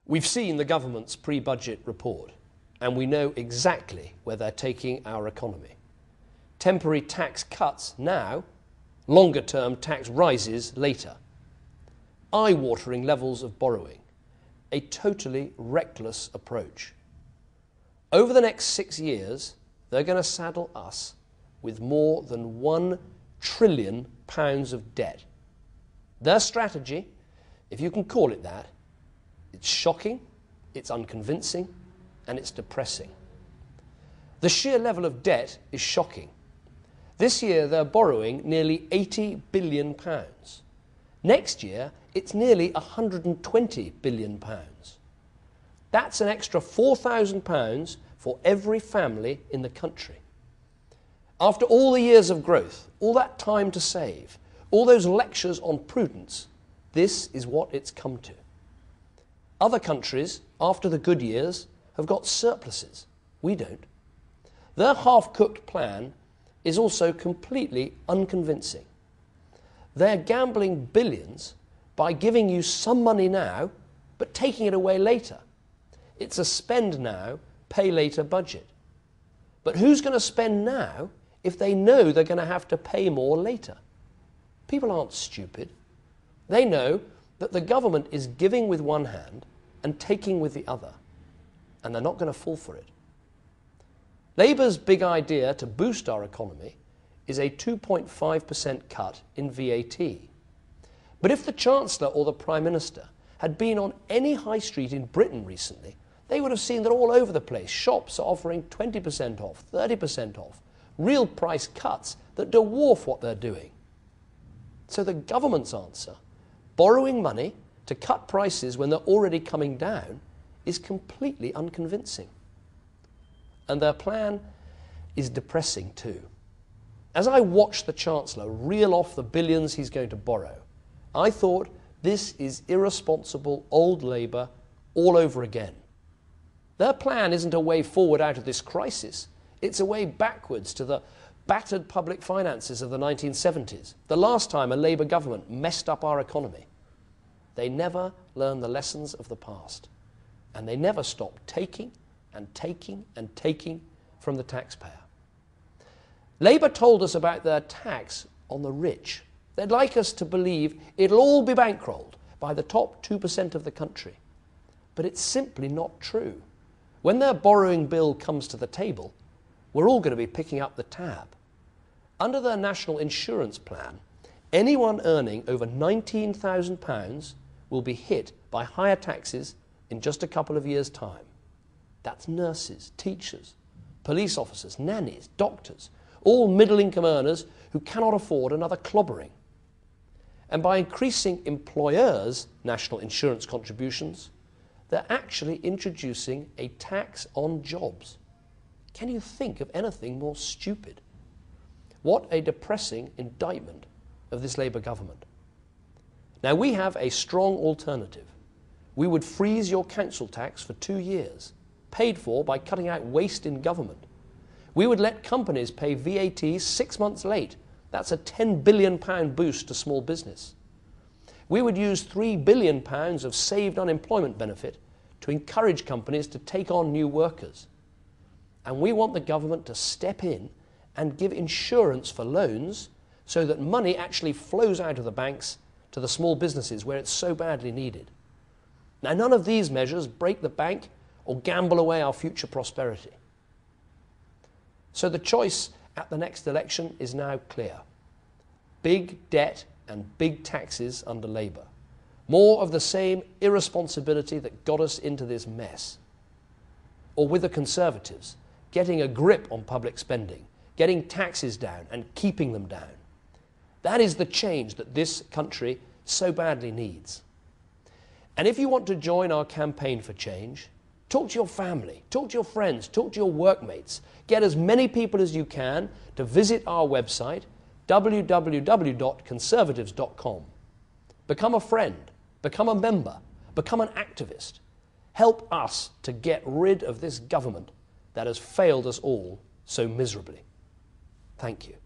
We've seen the government's pre-budget report, and we know exactly where they're taking our economy. Temporary tax cuts now, longer-term tax rises later. Eye-watering levels of borrowing, a totally reckless approach. Over the next 6 years, they're going to saddle us with more than £1 trillion of debt. Their strategy, if you can call it that, it's shocking, it's unconvincing, and it's depressing. The sheer level of debt is shocking. This year they're borrowing nearly £80 billion. Next year it's nearly £120 billion. That's an extra £4,000 for every family in the country. After all the years of growth, all that time to save, all those lectures on prudence, this is what it's come to. Other countries, after the good years, have got surpluses. We don't. Their half-cooked plan is also completely unconvincing. They're gambling billions by giving you some money now, but taking it away later. It's a spend now, pay later budget. But who's going to spend now if they know they're going to have to pay more later? People aren't stupid. They know that the government is giving with one hand and taking with the other, and they're not going to fall for it. Labour's big idea to boost our economy is a 2.5% cut in VAT. But if the Chancellor or the Prime Minister had been on any high street in Britain recently, they would have seen that all over the place shops are offering 20% off, 30% off, real price cuts that dwarf what they're doing. So the government's answer, borrowing money to cut prices when they're already coming down, is completely unconvincing. And their plan is depressing too. As I watched the Chancellor reel off the billions he's going to borrow, I thought this is irresponsible old Labour all over again. Their plan isn't a way forward out of this crisis, it's a way backwards to the battered public finances of the 1970s, the last time a Labour government messed up our economy. They never learn the lessons of the past, and they never stop taking and taking and taking from the taxpayer. Labour told us about their tax on the rich. They'd like us to believe it'll all be bankrolled by the top 2% of the country. But it's simply not true. When their borrowing bill comes to the table, we're all going to be picking up the tab. Under their national insurance plan, anyone earning over £19,000 will be hit by higher taxes in just a couple of years' time. That's nurses, teachers, police officers, nannies, doctors, all middle-income earners who cannot afford another clobbering. And by increasing employers' national insurance contributions, they're actually introducing a tax on jobs. Can you think of anything more stupid? What a depressing indictment of this Labour government. Now, we have a strong alternative. We would freeze your council tax for 2 years, paid for by cutting out waste in government. We would let companies pay VAT 6 months late. That's a £10 billion boost to small business. We would use £3 billion of saved unemployment benefit to encourage companies to take on new workers. And we want the government to step in and give insurance for loans so that money actually flows out of the banks to the small businesses where it's so badly needed. Now, none of these measures break the bank or gamble away our future prosperity. So the choice at the next election is now clear. Big debt and big taxes under Labour. More of the same irresponsibility that got us into this mess. Or with the Conservatives, getting a grip on public spending, getting taxes down and keeping them down. That is the change that this country so badly needs. And if you want to join our campaign for change, talk to your family, talk to your friends, talk to your workmates. Get as many people as you can to visit our website, www.conservatives.com. Become a friend, become a member, become an activist. Help us to get rid of this government that has failed us all so miserably. Thank you.